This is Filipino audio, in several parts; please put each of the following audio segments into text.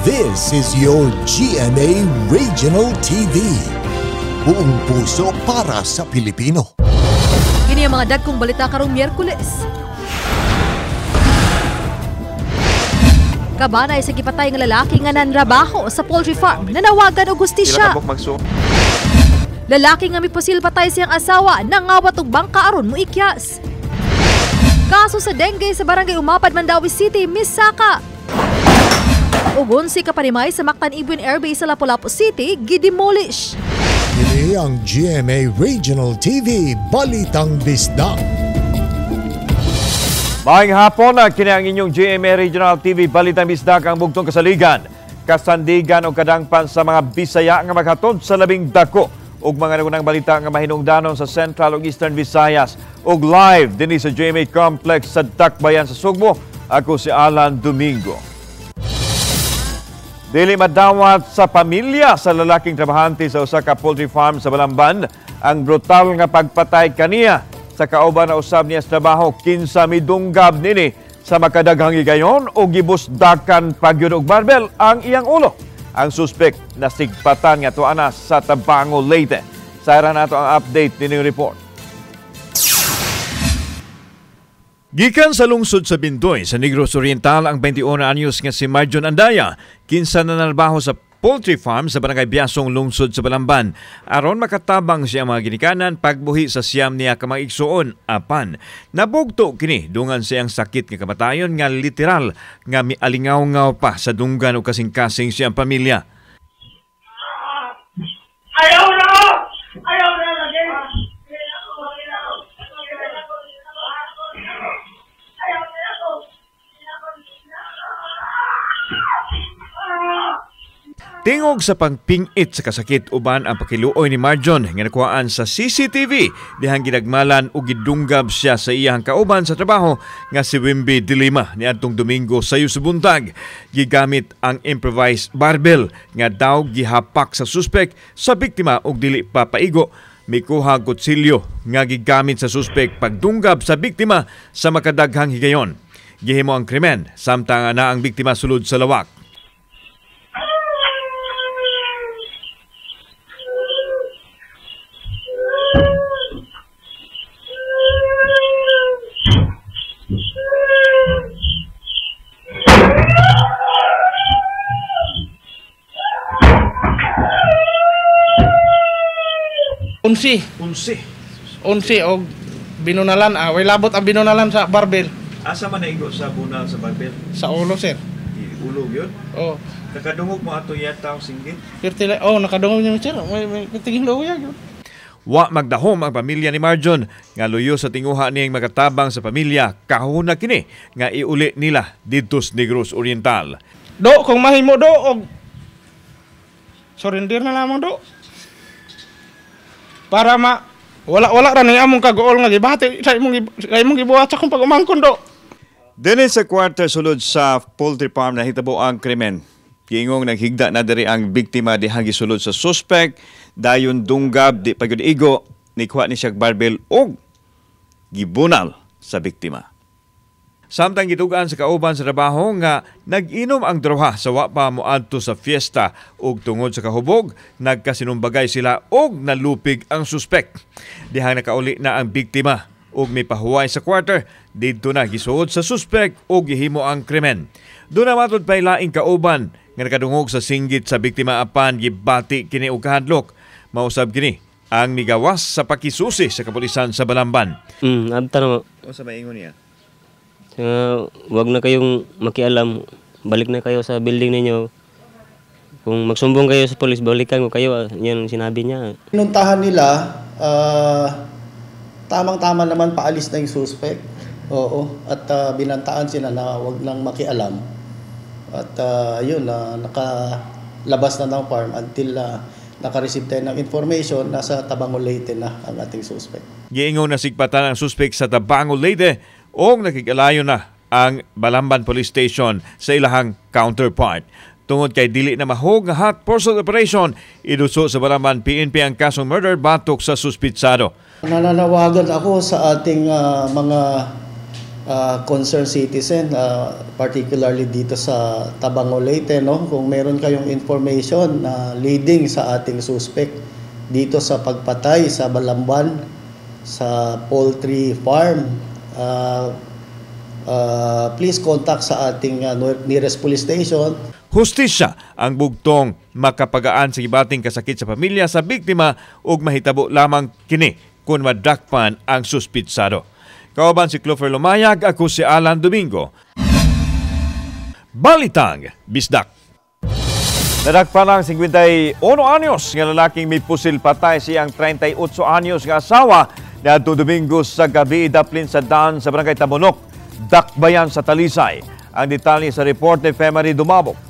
This is your GMA Regional TV. Buong puso para sa Pilipino. Kini ang mga dagkong balita karong Miyerkules. Kabanay sa gipatay nga lalaki nga nanrabaho sa poultry farm nanawagan og hustisya. Lalaki nga mipasil patay siyang asawa nangawat og bangka aron moikyas. Kaso sa dengue sa barangay Umapad, Mandawi City, Misaka. Ugon si kapanimay sa Mactan Ibuen Air Base sa Lapu-Lapu City, gidemolish. Ini ang GMA Regional TV, Balitang Bisdak. Maayong hapon na kini ang inyong GMA Regional TV, Balitang Bisdak, ang bugtong kasaligan, kasandigan o kadangpan sa mga Bisaya nga maghatod sa labing dako ug mga nagunang balita nga mahinungdanon sa Central ug Eastern Visayas ug live dinhi sa GMA Complex sa Dakbayan sa Sugbo. Ako si Alan Domingo. Dili madawat sa pamilya sa lalaking trabahante sa usa ka poultry farm sa Balamban ang brutal nga pagpatay kaniya sa kauban na usab niya sa trabaho. Kinsa midunggab nini sa makadaghang higayon o gibusdakan pagyud og barbel ang iyang ulo. Ang suspek na sigpatan nga tuana sa Tabango, Leyte. Sayra nato ang update nining report. Gikan sa lungsod sa Bindoy sa Negros Oriental ang 21 anyos nga si Marjon Andaya, kinsa na nalbaho sa poultry farm sa Barangay Biasong, lungsod sa Balamban. Aron makatabang siya mga ginikanan pagbuhi sa siyam niya ka mga igsuon apan. Nabugto kini dungan siyang sakit nga kamatayon nga literal nga mialingaw-ngaw pa sa dunggan o kasing-kasing siyang pamilya. Ayaw na! Ayaw na lagi! Tingog sa pagpingit sa kasakit uban ang pakiluoy ni Marjon nga nakuhaan sa CCTV dihang ginagmalan o gidunggab siya sa iyang kauban sa trabaho nga si Wimby Dilima niadtong Domingo sayo sa buntag. Gigamit ang improvised barbell nga daw gihapak sa suspek sa biktima og dili pa paigo. Mikuha kutsilyo nga gigamit sa suspek pagdunggab sa biktima sa makadaghang higayon. Gihimo ang krimen samtang na ang biktima sulod sa lawak. Unsi og binunalan. Way labot ang binunalan sa barbel. Asa man naigo sa bunal sa barbel? Sa ulo, sir. Ulo yun? Oo. Nakadungog mo ato yata ang singgit? Nakadungog niya, sir. May tingin daw yan. Wa magdahom ang pamilya ni Marjon nga luyo sa tinguha niyang makatabang sa pamilya kahuna kini nga iuli nila dito sa Negros Oriental. Do, kung mahimo do, og surrender na lamang do. Para wala ra ni among kagool nga gibati sa imong gibuhat sa kung pag-umangkon do. Dinhi sa kwarta sulod sa poultry farm na hitabo ang krimen. Giingong naghigda na diri ang biktima dihang gisulod sa suspect, dayon dunggab di pagyud igo, nikuha ni siya barbel og gibunal sa biktima. Samtang gitugaan sa kauban sa trabaho nga nag-inom ang droha sa wa pa moadto sa fiesta ug tungod sa kahubog, nagkasinumbagay sila og nalupig ang suspek. Dihang nakauli na ang biktima ug mipahuway sa quarter, didto na gisuod sa suspek ug gihimo ang krimen. Doon na matod pa'y laing kauban nga nakadungog sa singgit sa biktima apan gibati kini og kahadlok. Mausab kini ang migawas sa pakisusi sa kapulisan sa Balamban. Abtan mo. O sa maingon niya? Wag na kayong makialam. Balik na kayo sa building ninyo. Kung magsumbong kayo sa polis, balikan ko kayo. Yan ang sinabi niya. Pinuntahan nila, tamang-tama naman paalis na yung suspect. Oo. At binantaan sila na wag nang makialam. At yun, nakalabas na ng farm until naka-receive tayo ng information nasa Tabango, Leyte na ang ating suspect. Giingon na sigpatan ang suspect sa Tabango, Leyte o nakikalayo na ang Balamban Police Station sa ilahang counterpart. Tungod kay dili na mahog nga hot pursuit operation, iduso sa Balamban PNP ang kasong murder batok sa suspitsado. Nananawagan ako sa ating mga concerned citizen, particularly dito sa Tabango, Leyte, no? Kung meron kayong information na leading sa ating suspect dito sa pagpatay sa Balamban, sa poultry farm, please contact sa ating nearest police station. Hustisya ang bugtong makapagaan sa gibating kasakit sa pamilya sa biktima ug mahitabo lamang kini kung madakpan ang suspitsado. Kauban si Clover Lumayag, ako si Alan Domingo. Balitang Bisdak. Nadakpan ang 51 anyos nga lalaking may pusil patay siyang 38 anyos nga asawa na Domingo sa gabi daplin sa daan sa Barangay Tabunok, Dakbayan sa Talisay. Ang detalye sa report ni Femery Dumabok.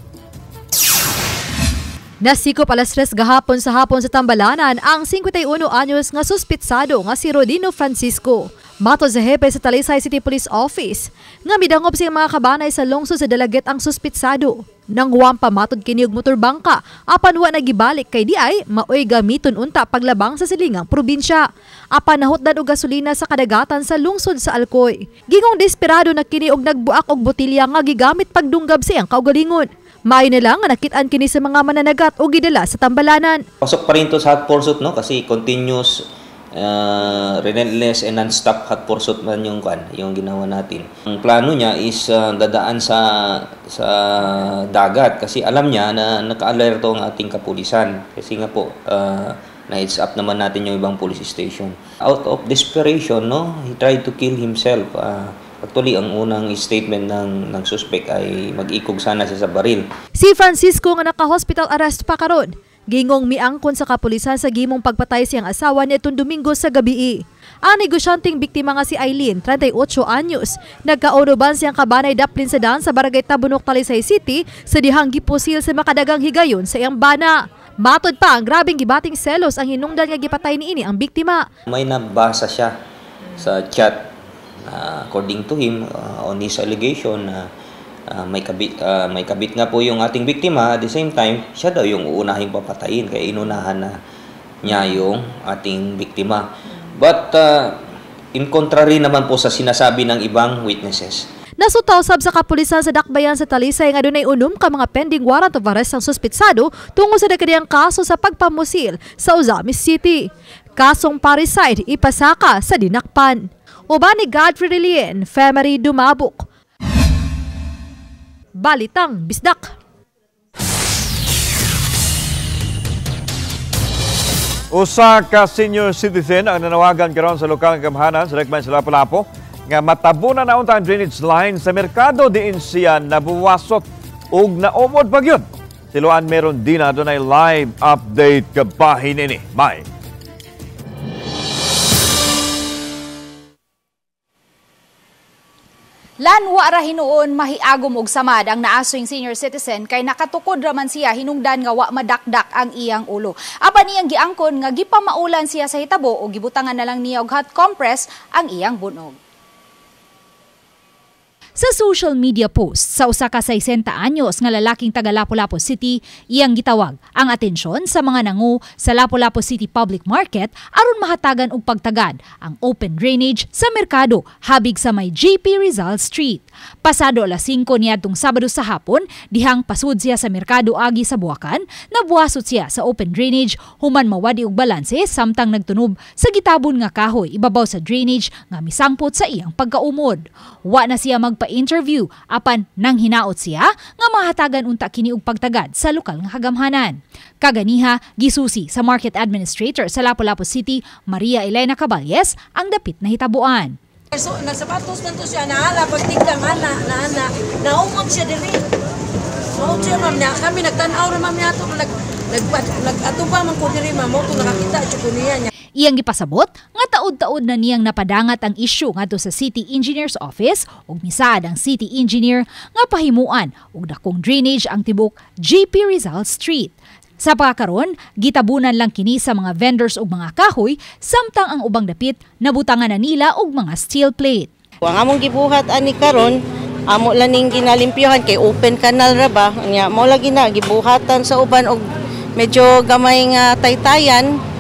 Nasikop alas 3 gahapon sa Tambalanan ang 51 anyos nga suspitsado nga si Rodino Francisco. Mato sa hepe sa Talisay City Police Office nga midangop siyang mga kabanay sa lungsod sa Dalaget ang suspitsado. Nang huwam pamatod kini og motorbangka apan wa nagibalik kay di ay maoy gamiton unta paglabang sa silingang probinsya. Apan nahutdan og gasolina sa kadagatan sa lungsod sa Alcoy. Gingong desperado na kini og nagbuak og botilya nga gigamit pagdunggab siyang kaugalingon. May na lang nga nakit-an kini sa mga mananagat o gidala sa Tambalanan. Pasok pa rin to sa hot pursuit, no? Kasi continuous, relentless and non-stop hot pursuit man yung ginawa natin. Ang plano niya is dadaan sa dagat kasi alam niya na naka-alerto ang ating kapulisan. Kasi nga po, na-heads up naman natin yung ibang police station. Out of desperation, no? He tried to kill himself. Actually, ang unang statement ng suspect ay mag-ikog sana siya sa baril. Si Francisco nga naka-hospital arrest pa karon. Gingong miangkon sa kapulisan sa gimong pagpatay siyang asawa nitong Domingo sa gabi. Ang negosyanteng biktima nga si Eileen, 38 anyos, nagkaunuban siyang kabanay daplin sa daan sa Barangay Tabunok, Talisay City sa dihang gipusil sa makadagang higayon sa iyang bana. Matod pa ang grabing gibating selos ang hinungdan nga gipatay niini ang biktima. May nabasa siya sa chat. According to him, on his allegation, may kabit nga po yung ating biktima. At the same time, siya daw yung uunahing papatayin kaya inunahan na niya yung ating biktima. But in contrary naman po sa sinasabi ng ibang witnesses. Nasutaw sab sa kapulisan sa Dakbayan sa Talisay nga dunay unom ka mga pending warrant of arrest ang suspitsado tungod sa nakadiyang kaso sa pagpamusil sa Ozamis City. Kasong parricide ipasaka sa dinakpan. Uban ni Godfrey Relien, Femery Dumabok. Balitang Bisdak. Usa ka senior citizen ang nanawagan karon sa lokal nga gamhanan sa Rekman sa Lapu-Lapu nga matabunan na unta ang drainage line sa merkado diin siya nabuwasot ug naumod pagyud. Siluan meron din na dunay live update kabahin ini. Bye. Lanwa ra hinuon mahiagom og samad ang naasoing senior citizen kay nakatukod raman siya hinungdan nga wa madakdak ang iyang ulo. Apan iyang giangkon nga gipamaulan siya sa hitabo o gibutangan na lang niya og hot compress ang iyang bunog. Sa social media post sa usa ka 60 anyos nga lalaking taga Lapu-Lapu City, iyang gitawag ang atensyon sa mga nangu sa Lapu-Lapu City Public Market aron mahatagan og pagtagad ang open drainage sa merkado habig sa may JP Rizal Street. Pasado alas 5 niadtong Sabado sa hapon, dihang pasud siya sa merkado agi sa Buakan, nabuwasot siya sa open drainage human mawadi og balanse samtang nagtunob sa gitabon nga kahoy ibabaw sa drainage nga misangpot sa iyang pagkaumod. Wa na siya pa-interview apan nang hinaot siya nga mahatagan unta kini og pagtagad sa lokal nga kagamhanan. Kaganiha gisusi sa Market Administrator sa Lapu-Lapu City, Maria Elena Caballes, ang dapit na hitabuan. So nagsapatos nanto siya naala pagtiglang ana naumog siya diri. Mao siya ma'am na kami nagtan-aw ra ma'am nato nag-atuba man ko diri ma'am mo to nakakita jud niya. Iyang gipasabot nga taud-taud na niyang napadangat ang issue ngadto sa City Engineer's Office ug misaad ang City Engineer nga pahimuan og dakong drainage ang tibok JP Rizal Street. Sa pagkakaroon, gitabunan lang kini sa mga vendors ug mga kahoy samtang ang ubang dapit nabutangan na nila og mga steel plate. Ang among gibuhat ani karon amo lang ning ginalimpyohan kay open canal ra ba nya mao lagi na gibuhatan sa uban og medyo gamay nga taytayan.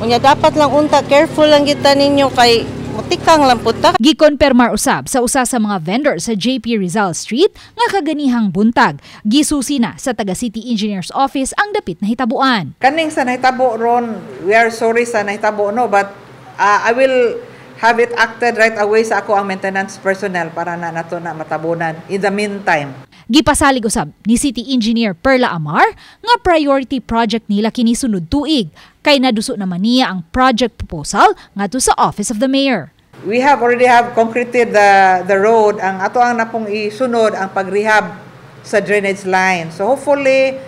Unya dapat lang unta careful lang kita ninyo kay tikang lang puta. Gikonpermar usab sa usa sa mga vendor sa JP Rizal Street nga kaganihang buntag. Gisusi na sa taga City Engineer's Office ang dapit na hitabuan. Kaning sa nahitabo ron, we are sorry sa nahitabo no, but I will have it acted right away sa ako ang maintenance personnel para na nato na matabunan. In the meantime, gipasalig usab ni City Engineer Perla Amar nga priority project nila kini sunod tuig kay naduso naman niya ang project proposal ngadto sa Office of the Mayor. We already have concreted the road. Ang ato ang napong isunod ang pagrehab sa drainage line. So hopefully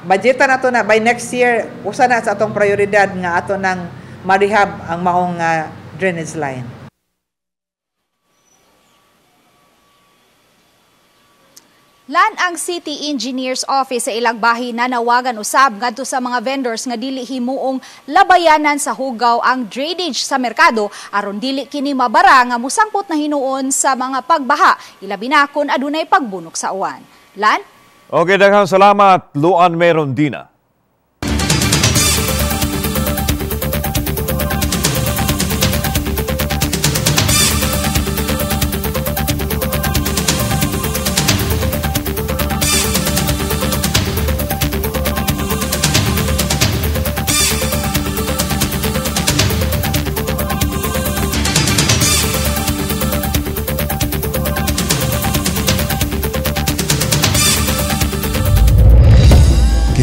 budgetan nato na by next year usa na sa atong prioridad nga ato nang marehab ang maong drainage line. Lan ang City Engineer's Office sa ilang bahin na nawagan usab ngadto sa mga vendors nga dili himuong labayanan sa hugaw ang drainage sa merkado aron dili kini mabara nga musangpot na hinuon sa mga pagbaha ilabi na kun adunay pagbunok sa uwan. Lan? Okay, daghang salamat Luan Merondina.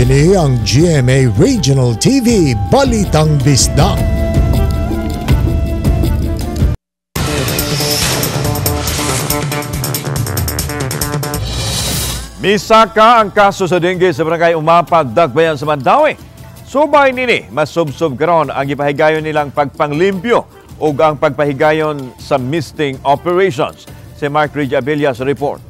Kini ang GMA Regional TV Balitang Bisdak. Misaka ang kaso sa dengue sa barangay Umapad, Dakbayan sa Mandawi. Subay nini, mas subsub karon ang ipahigayon nilang pagpanglimpyo o ang pagpahigayon sa misting operations. Si Mark Ridge Abella sa report.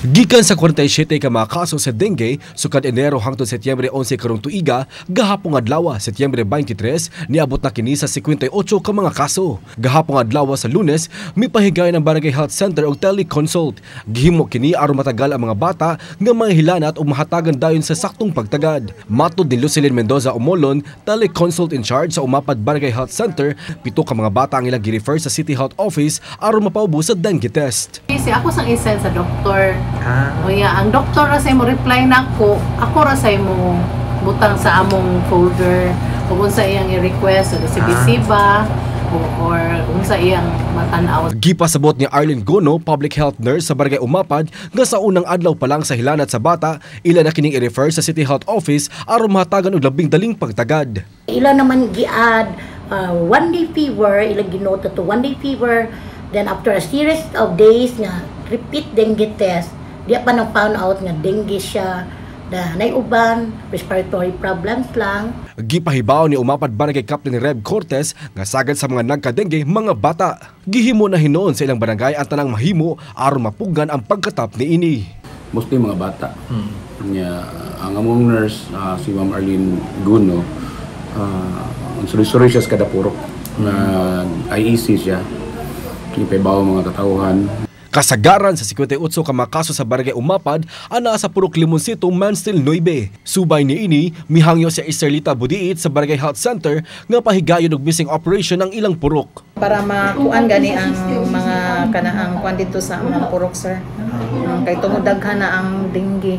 Gikan sa 47 ka mga kaso sa dengue sukad Enero hangtod Setyembre 11 karong tuiga, gahapong adlaw Setyembre 23 niabot na kini sa 58 ka mga kaso. Gahapong adlaw sa Lunes, mipahigayon ng Barangay Health Center og teleconsult. Gihimo kini aron matagal ang mga bata nga mahilanat o mahatagan dayon sa saktong pagtagad. Matud ni Lucilin Mendoza Omolon, teleconsult in charge sa Umapad Barangay Health Center, 7 ka mga bata ang ilang gi-refer sa City Health Office aron mapaubo sa dengue test. Kasi ako sang isa sa doktor. O ang doktor ra say mo reply nako, ako ra say mo butang sa among folder kung unsa iyang i-request sa CBC ba or unsa iyang matan-aw. Gipasabot ni Arlene Gono, public health nurse sa Barangay Umapad, nga sa unang adlaw pa lang sa hilanat sa bata, ila na kining i-refer sa City Health Office aron mahatagan og labing daling pagtagad. Ila naman gi-add one day fever, ila ginota to one day fever, then after a series of days nga repeat dengue test, di pa nang found out nga dengue siya, na naiuban, respiratory problems lang. Gipahibaw ni Umapad Barangay Captain Reb Cortez nga sagad sa mga nagka-dengue mga bata. Gihimo na hinoon sa ilang barangay ang tanang mahimo aron mapugan ang pagkatap ni ini. Mostly mga bata. Ang among nurse, si Ma'am Arlene Guno, suri-suri siya sa kadapurok. IEC siya. Kipahibaw mga katauhan. Kasagaran sa 58 ka mga kaso sa Barangay Umapad, ana sa Purok Limoncito, Manstil 9. Subay ni ini, mihangyo si Esterlita Budiit sa Barangay Health Center nga pahigayon og missing operation ang ilang purok. Para makuan gani ang mga kanaang kuan dito sa mga purok, sir. Kay tungod daghan na ang dengue.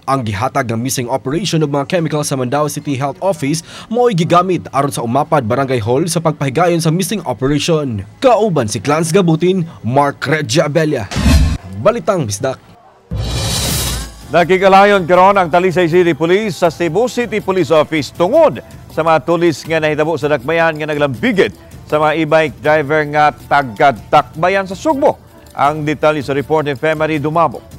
Ang gihatag ng missing operation ng mga chemical sa Mandaue City Health Office mo'y gigamit aron sa Umapad Barangay Hall sa pagpahigayon sa missing operation. Kauban si Clans Gabutin, Mark Ridge Abella. Balitang Bisdak. Nakikalayon karon ang Talisay City Police sa Cebu City Police Office tungod sa mga tulis nga nahitabo sa Dakbayan nga naglambigit sa mga e-bike driver nga taga-Dakbayan sa Sugbo. Ang detalye sa report ni Femari Dumabo.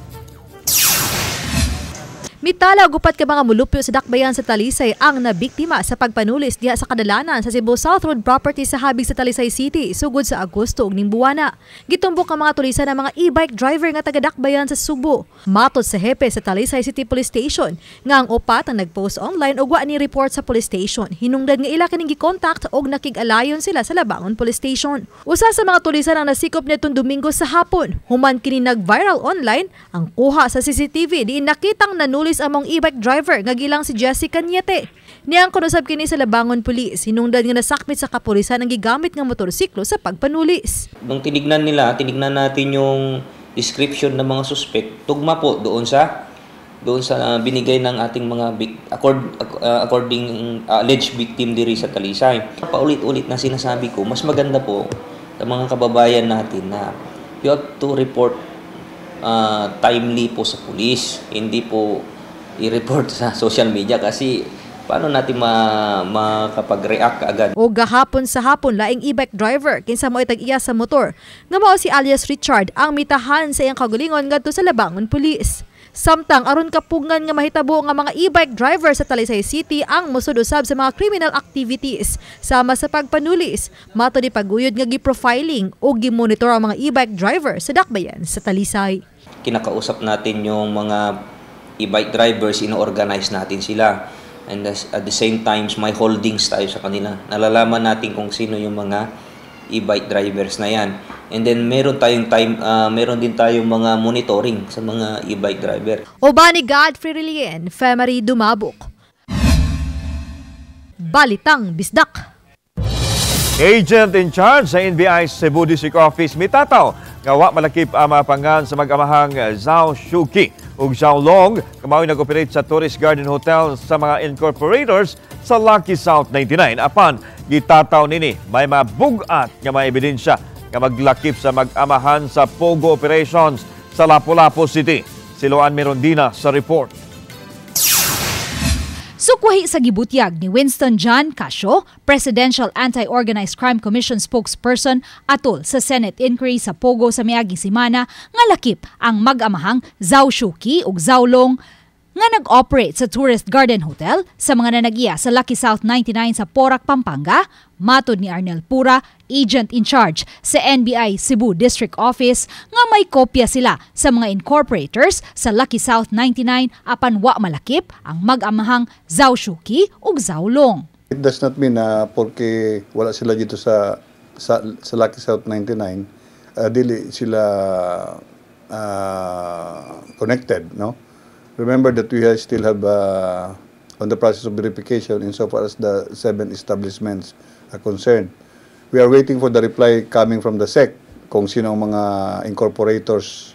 Mitala gupat ka mga mulupyo sa Dakbayan sa Talisay ang nabiktima sa pagpanulis diha sa kadalanan sa Cebu South Road property sa habig sa Talisay City sugod sa Agosto ug ning buwana. Gitumbok ang mga tulisan ng mga e-bike driver nga taga Dakbayan sa Subo. Matod sa hepe sa Talisay City Police Station nga ang upat ang nagpost online og wa ni report sa police station. Hinungdan nga ila kining gi-contact og nakig-alayon sila sa Labangon Police Station. Usa sa mga tulisan ang nasikop nitong Domingo sa hapon. Human kini nag-viral online ang kuha sa CCTV diin nakitang nanulis among e-bike driver nga gilang si Jessica Niete. Niyang kunusab kini sa Labangon Police, hinungdan nga nasakmit sa kapulisan ang gigamit nga motorsiklo sa pagpanulis. Nung tinignan natin yung description ng mga suspect, tugma po doon sa binigay ng ating mga according alleged victim diri sa Talisay. Paulit-ulit na sinasabi ko, mas maganda po sa mga kababayan natin na you have to report timely po sa pulis, hindi po i-report sa social media kasi paano natin makapag-react agad. O gahapon sa hapon laing e-bike driver kinsa mo itag-iya sa motor nga mao si alias Richard ang mitahan sa iyang kagalingon ngadto sa Labangon Police. Samtang aron kapugngan nga mahitabo nga mga e-bike driver sa Talisay City ang musud-usab sa mga criminal activities sama sa pagpanulis, mato ni paguyod nga gi-profiling o gi-monitor ang mga e-bike driver sa dakbayan sa Talisay. Kinakausap natin yung mga e-bike drivers, ino-organize natin sila. And at the same time, may holdings tayo sa kanila. Nalalaman natin kung sino yung mga e-bike drivers na yan. And then meron din tayong mga monitoring sa mga e-bike driver. Oba ni Godfrey Relien, Femery Dumabok. Balitang Bisdak. Agent in charge sa NBI Cebu District Office mitataw nga wa malakip ang mapangan sa mag-amahang Zhao Shuki ug Zhao Long kamaoy nag-operate sa Tourist Garden Hotel sa mga incorporators sa Lucky South 99 apan gitataw nini may mabugat nga may ebidensya nga maglakip sa mag-amahan sa Pogo operations sa Lapu-Lapu City. Siloan Merondina sa report. Sukwahi sa gibutyag ni Winston John Casio, Presidential Anti-Organized Crime Commission spokesperson atol sa Senate inquiry sa Pogo sa miaging semana nga lakip ang mag-amahang Zhao Shuki ug Zhao Long nga nag-operate sa Tourist Garden Hotel sa mga nanag-iya sa Lucky South 99 sa Porac, Pampanga. Matod ni Arnel Pura, agent in charge sa NBI Cebu District Office, nga may kopya sila sa mga incorporators sa Lucky South 99 apan wa malakip ang mag-amahang Zhao Shuki ug Zhao Long. It does not mean na porque wala sila dito sa Lucky South 99, dili sila connected, no? Remember that we still have on the process of verification insofar as the 7 establishments are concerned. We are waiting for the reply coming from the SEC kung sino ang mga incorporators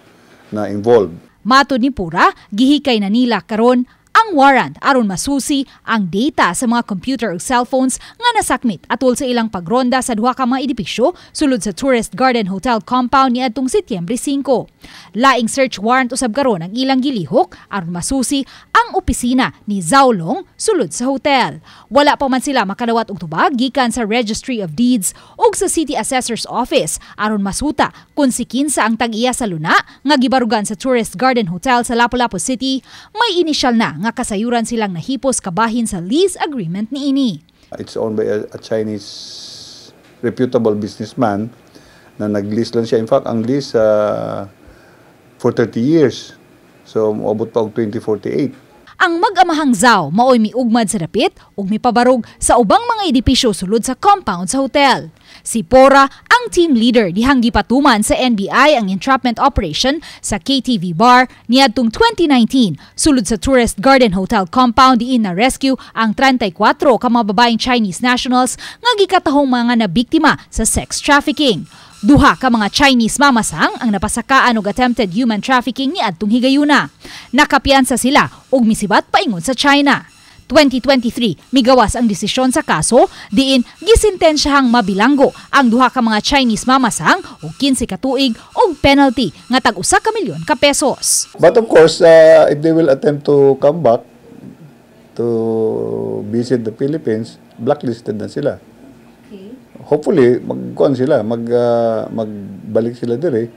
na involved. Matod ni Pura, gihikay na nila karon ang warrant aron masusi ang data sa mga computer ug cellphones nga nasakmit atol sa ilang pagronda sa duha ka mga edipisyo sulod sa Tourist Garden Hotel compound niadtong Setyembre 5. Laing search warrant usab karon ang ilang gilihok aron masusi ang opisina ni Zhao Long sulod sa hotel. Wala pa man sila makadawat og tubag gikan sa Registry of Deeds ug sa City Assessor's Office aron masuta kung si kinsa ang tag-iya sa luna nga gibarugan sa Tourist Garden Hotel sa Lapu-Lapu City. May inisyal na nga kasayuran silang nahipos kabahin sa lease agreement niini. It's owned by a Chinese reputable businessman na nag-lease lang siya. In fact, ang lease for 30 years. So, maabot pa og 2048. Ang mag-amahang Zhao maoy miugmad sa dapit ug mipabarog sa ubang mga edipisyo sulod sa compound sa hotel. Si Pora ang team leader dihang gipatuman sa NBI ang entrapment operation sa KTV Bar niadtong 2019 sulod sa Tourist Garden Hotel compound diin na rescue ang 34 ka mga babaeng Chinese nationals nga gikatahong mga nabiktima sa sex trafficking. Duha ka mga Chinese mamasang ang napasakaan og attempted human trafficking niadtong higayuna. Nakapiyansa sila og misibat paingon sa China. 2023, migawas ang desisyon sa kaso diin gisentensyahang mabilanggo ang duha ka mga Chinese mamasang og 15 ka tuig og penalty nga tag 1 ka milyon ka pesos. But of course, if they will attempt to come back to visit the Philippines, blacklisted na sila. Hopefully, magbalik sila dire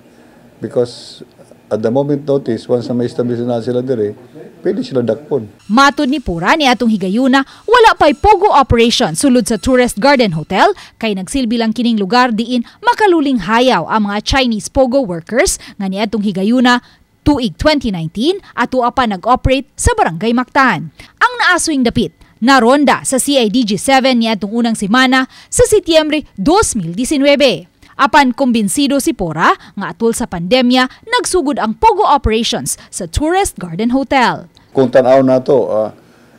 because at the moment notice, once na may establish na sila dire, pwede sila dakpon. Matod ni Pura ni atong higayuna, wala pa'y Pogo operation sulod sa Tourist Garden Hotel kay nagsilbi lang kining lugar diin makaluling hayaw ang mga Chinese Pogo workers nga ni atong higayuna tuig 2019 ato pa nag-operate sa Barangay Mactan. Ang naaswing dapit naronda sa CIDG-7 niadtong unang semana sa Setyembre 2019. Apan kumbinsido si Pora nga atol sa pandemya nagsugod ang Pogo operations sa Tourist Garden Hotel. Kung tanaw na to,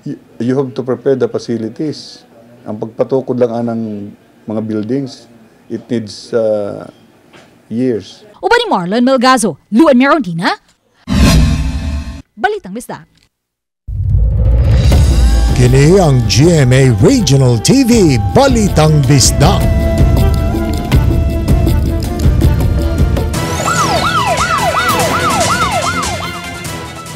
you have to prepare the facilities. Ang pagpatukod lang ng mga buildings, it needs years. Uban ni Marlon Melgazo, Luan Merondina, Balitang Bisdak. Kini ang GMA Regional TV Balitang Bisdak.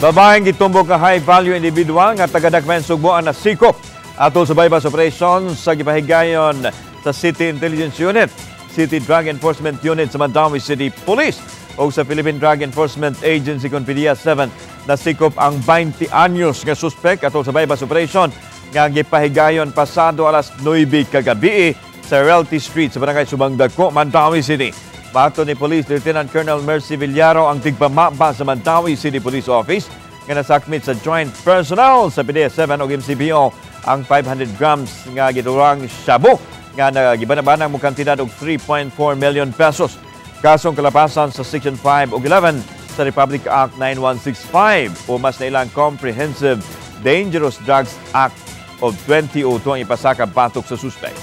Babaeng gitumbok nga high-value individual nga taga-Dakmen Sugboan na sikop atol sa bypass operation sa gipahigayon sa City Intelligence Unit, City Drug Enforcement Unit sa Mandawi City Police o sa Philippine Drug Enforcement Agency kon PDEA-7 na sikop ang 20 anyos nga suspect atol sa bypass operation nga gipahigayon pasado alas 9 kagabi sa Realty Street sa Barangay Subang Dagko, Mandawi City. Bato ni Police Lieutenant Colonel Mercy Villaro ang tigpamapa sa Mandawi City Police Office nga nasakmit sa joint personnel sa PDEA-7 o MCBO ang 500 grams nga giturang shabu nga nagibanabanang mo kantidad og 3.4 million pesos. Kasong kalapasan sa Section 5 o 11 sa Republic Act 9165 o mas na ilang Comprehensive Dangerous Drugs Act of 2002 ang ipasaka batok sa suspect.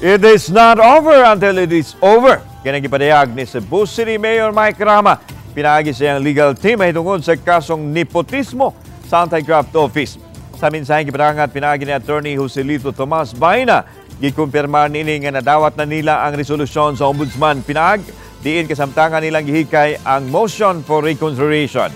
It is not over until it is over. Kaya gipadayag ni Cebu City Mayor Mike Rama. Pinagi siyang legal team ay tungkol sa kasong nepotismo sa Anti-Graft Office. Sa mensaheng gipadangat pinagi ni Attorney Joselito Tomas Baina, gikumpirma nini nga nadawat na nila ang resolusyon sa Ombudsman Pinag, diin kasamtangan nilang gihikay ang motion for reconsideration.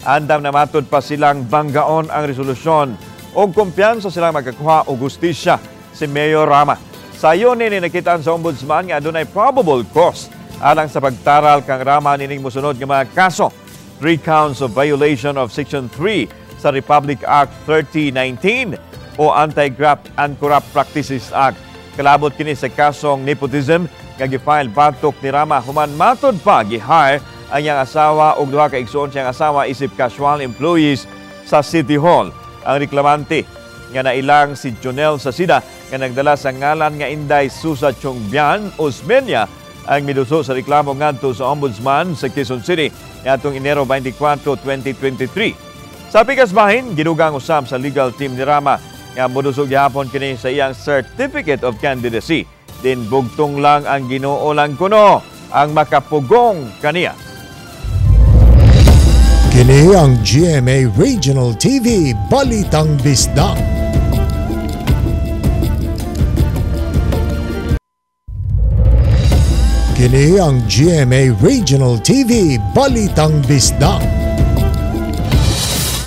Andam na matod pa silang banggaon ang resolusyon o kumpiyansa silang magkakuha o gustisya si Mayor Rama. Sayo ni nakitaan sa Ombudsman nga adunay probable cause alang sa pagtaral kang Rama nining mosunod nga mga kaso. 3 counts of violation of Section 3 sa Republic Act 3019 o Anti-Graft and Corrupt Practices Act. Kalabot kini sa kasong nepotism nga gifile batok ni Rama human matod pa gihire ang iyang asawa ug duha ka igsoon siyang asawa isip casual employees sa City Hall. Ang reklamante nga nailang si Jonel Sasida nga nagdala sa ngalan nga Inday Susa Chongbian Osmeña ang miduso sa reklamo ngadto sa Ombudsman sa Quezon City ngadtong Enero 24, 2023. Sa pikas bahin, gidugang usab sa legal team ni Rama nga modusog gihapon kini sa iyang Certificate of Candidacy. Din bugtong lang ang Ginoo lang kuno ang makapugong kaniya. Kini ang GMA Regional TV Balitang Bisdak. Kini ang GMA Regional TV Balitang Bisdak.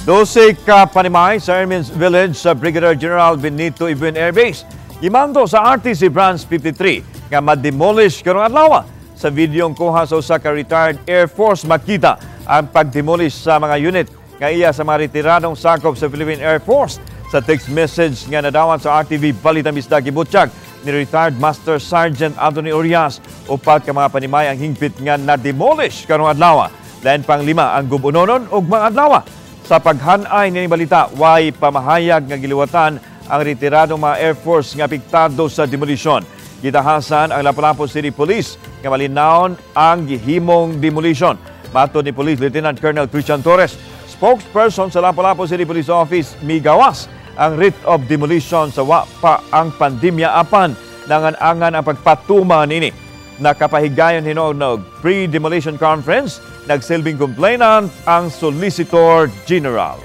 12 ka panimay sa Ermines Village sa Brigadier General Benito Ibuen Air Base. Imando sa RTC Branch 53 nga ma-demolish karong adlaw. Sa videong kuha sa usa ka retired Air Force makita ang pag-demolish sa mga unit nga iya sa mga retiradong sakop sa Philippine Air Force. Sa text message nga nadawat sa RTV Balitang Bisdak gibutsyag ni retired Master Sergeant Anthony Urias upat ka mga panimay ang hingpit nga na-demolish karong adlaw. Lain pang 5 ang gubunonon ug mga adlaw. Sa paghanay ni balita, way pamahayag nga giliwatan ang retiradong mga Air Force nga apektado sa demolisyon. Gitahasan ang Lapu-Lapu City Police nga malinawon ang gihimong demolition. Matod ni Police Lieutenant Colonel Christian Torres, spokesperson sa Lapu-Lapu City Police Office, migawas ang writ of demolition sa wa pa ang pandemya apan nangan-angan ang pagpatuma nini. Nakapahigayon hinog pre-demolition conference, nagsilbing complainant ang Solicitor General.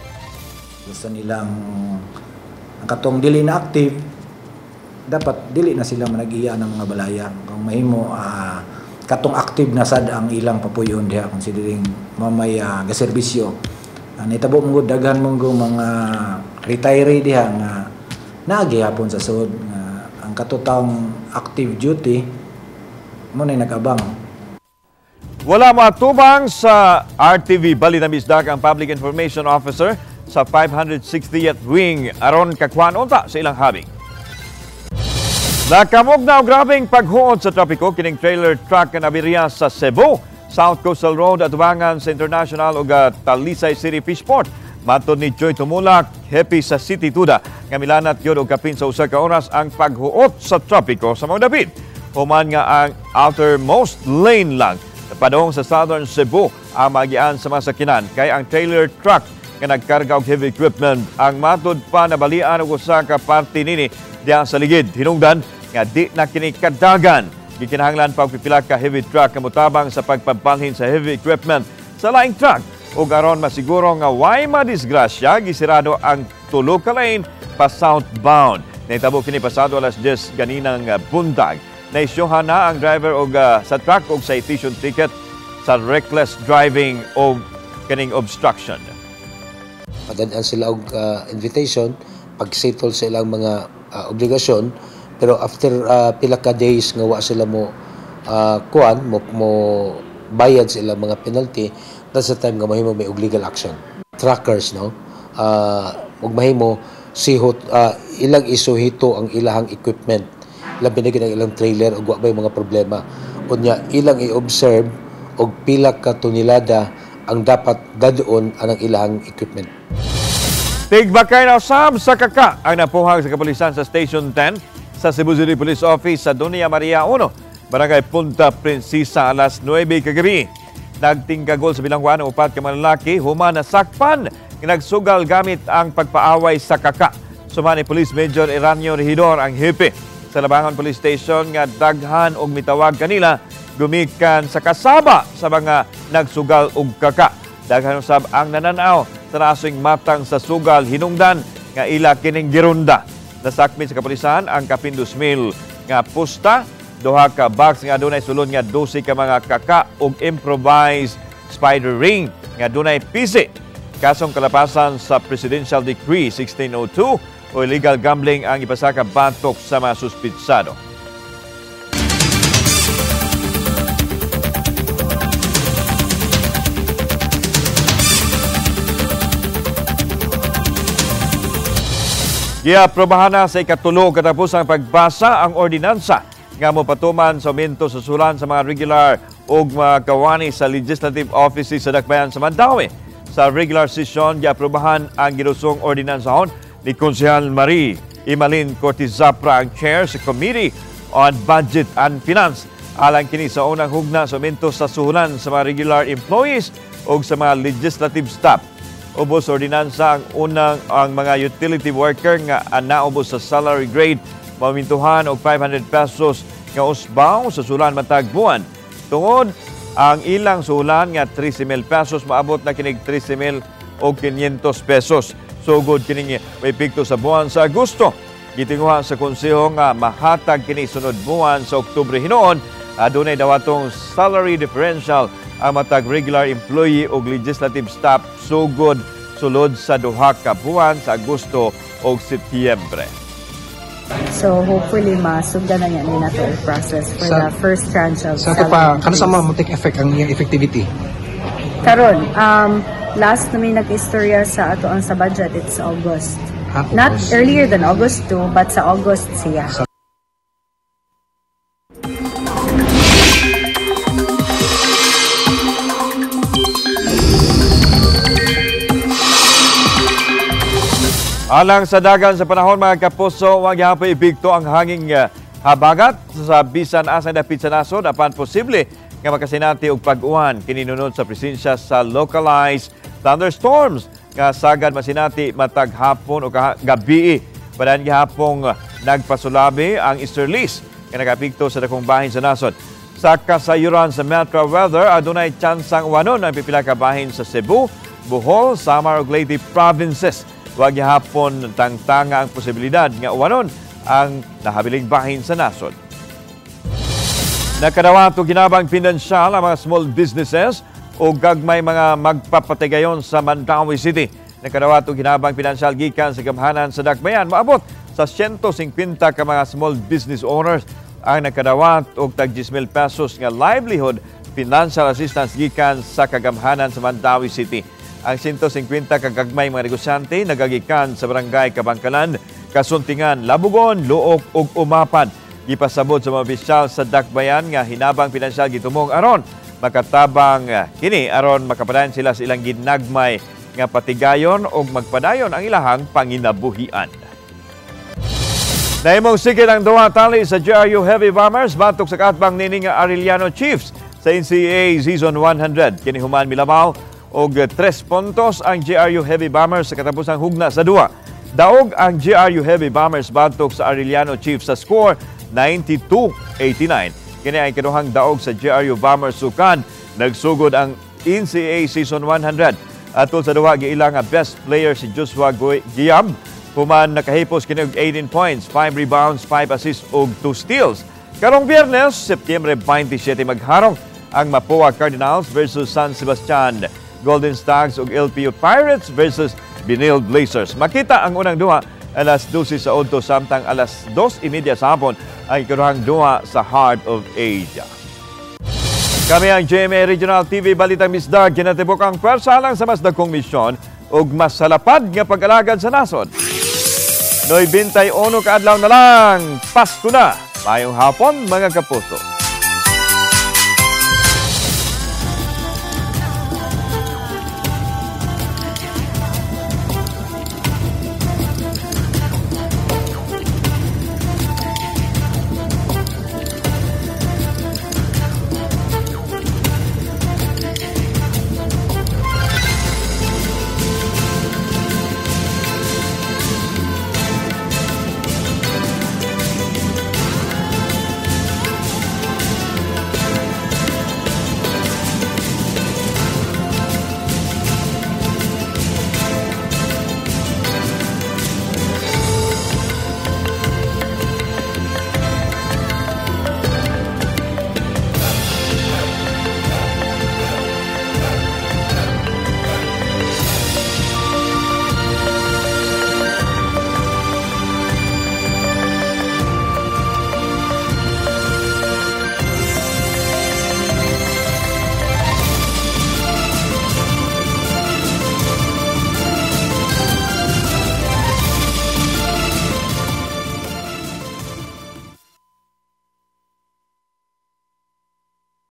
Gusto nilang ang katong dili na active, dapat dili na sila manag-iya ng mga balaya. Kung mahimo katong active na sad ang ilang papuyon diha considering mamay gaserbisyo. Nitabo mo daghan mong mga retiree diha nga naagihapon sa sud nga ang katutang active duty mo na nag-abang. Wala matubang sa RTV Balitang Bisdak ang Public Information Officer sa 560th Wing aron kakuan unta sa ilang habing. Nakamog na grabing paghuot sa trapiko kining trailer truck na nabirya sa Cebu, South Coastal Road at tubangan sa International ug Talisay City Fishport. Matod ni Joy Tumulak, happy sa City Tuda nga milanat gyud og kapin sa usa ka oras ang paghuot sa trapiko sa mga dapit. Human nga ang outermost lane lang padong sa Southern Cebu ang magian sa masakinan kay ang trailer truck nga nagkarga og heavy equipment. Ang matud pa nabalian og usa ka parte nini diha sa ligid. Hinungdan nga di na kini kadagan. Gikinahanglan pa og pipila ka heavy truck nga motabang sa pagpambalhin sa heavy equipment sa laing truck. Ug aron masiguro nga way madisgrasya, gisirado ang tulo ka lane pa southbound. Nahitabo kini pasado alas 10 ganinang bundag. Naisyuhan na ang driver og sa truck og citation ticket sa reckless driving o kaning obstruction. Padadaan sila og invitation, pag-settle sa ilang mga obligasyon, pero after pila ka days nga wa sila mo mo bayad sa ilang mga penalty, that's the time nga mahimo may legal action. Truckers, no? Ug mahimo sihot ilang isuhito ang ilahang equipment. Ilang binigyan ang ilang trailer o wa bay mga problema. Unya ilang i-observe og pila ka tonelada ang dapat dadoon anang ilahang equipment. Tigbakay na usab sa kaka ang napuhag sa kapulisan sa Station 10 sa Cebu City Police Office sa Doña Maria 1, Barangay Punta Princesa alas 9 kagabi. Nagtingkagol sa bilangguan ang upat ka manlalaki human na sakpan nagsugal gamit ang pagpaaway sa kaka. Sumani Police Major Eranio Regidor ang hipe sa Labangon Police Station nga daghan og mitawag kanila gumikan sa kasaba sa mga nagsugal og kaka. Daghan usab ang nananaw sa nasing matang sa sugal hinungdan nga ila kining gironda. Nasakmit sa kapulisan ang kapin 2,000 nga pusta, duha ka box nga dunay sulod nga 12 ka mga kaka ug improvised spider ring nga dunay pisi. Kasong kalapasan sa Presidential Decree 1602 o illegal gambling ang ipasaka batok sa mga suspitsado. Giaprobahan na sa ikatulo katapusang pagbasa ang ordinansa nga mopatuman sa aumento sa sulan sa mga regular o mga kawani sa legislative offices sa Dakbayan sa Mandawi. Sa regular session, giaprobahan ang ginusong ordinansahon ni Konsehal Marie Imalin Cortez Zapra ang chair sa Committee on Budget and Finance. Alang kini sa unang hugna sa aumento sa suhulan sa mga regular employees o sa mga legislative staff. Ubos ordinansa ang mga utility worker nga naubos sa salary grade mamintuhan og 500 pesos nga usbaw sa sulan matag buwan. Tungod ang ilang sulan nga 13,000 pesos maabot na kinig 13,000 o 500 pesos. Sugod kini may pikto sa buwan sa Agosto. Gitinguha sa konseho nga mahatag kini sunod buwan sa Oktubre hinuon adunay dawatong salary differential ang matag regular employee o legislative staff sugod sulod sa duha ka buwan sa Agosto o Setyembre. So hopefully masugdan na niya ni nato ang process for the first tranche of sa pa kano sa mo take effect ang iyang effectivity karon last na may nag-istorya sa ato ang sa budget, it's August. Not earlier than August 2 but sa August siya. Alang sa dagan sa panahon mga kapuso, wag yapoy ibigto ang hanging habagat sa bisan asa dapit sa nasod apan posible nga makasinati og pag-uwan kininunod sa presensya sa localized thunderstorms nga sagad masinati matag hapon o gabi. Padan gihapong nagpasulabi ang easterlies nga nagapikto sa dakong bahin sa nasod. Sa kasayuran sa Metro Weather, adunay tsansang wanon ang pipila ka bahin sa Cebu, Bohol, Samar ug Leyte provinces. Wag gihapon tangtanga ang posibilidad nga uwanon ang nahabiling bahin sa nasod. Nakadawato ginabang pinansyal ang mga small businesses o gagmay mga magpapatigayon sa Mandawi City. Nakadawato ginabang pinansyal gikan sa gamhanan sa Dakbayan maabot sa 150 ka mga small business owners ang nakadawat og tag 10,000 pesos nga livelihood financial assistance gikan sa kagamhanan sa Mandawi City. Ang 150 kagagmay mga negosyante nagagikan sa barangay Kabangkalan, Kasuntingan, Labugon, Luok ug Umapad. Ipasabot sa mga opisyal sa Dakbayan nga hinabang pinansyal gitumong aron makatabang kini aron makapadayon sila sa ilang ginagmay nga patigayon ug magpadayon ang ilahang panginabuhian. Naimong sikit ang duha tali sa GRU Heavy Bombers batok sa katbang nining Arellano Chiefs sa NCAA Season 100. Kini human milabaw og 3 puntos ang GRU Heavy Bombers sa katapusang hugna sa duwa. Daog ang GRU Heavy Bombers bantok sa Arellano Chiefs sa score 92-89. Kini ay kinuhang daog sa GRU Bombers sukan nagsugod ang NCAA Season 100. Atol sa duwa giila nga best player si Joshua Giab. Human nakahipos kini og 18 points, 5 rebounds, 5 assists ug 2 steals. Karong Biyernes, Setyembre 27 magharong ang Mapua Cardinals versus San Sebastian Golden Stags ug LPU Pirates versus Binil Blazers. Makita ang unang duha alas 12 sa Odto samtang alas 2:30 sa hapon ang ikaduhang duha sa Heart of Asia. Kami ang GMA Regional TV Balitang Misdag kinatibok ang pwersa lang sa mas dagkong misyon ug mas salapad nga pag-alagad sa nasod. Noy 21 kaadlaw na lang, Pasko na. Mayong hapon mga kapuso.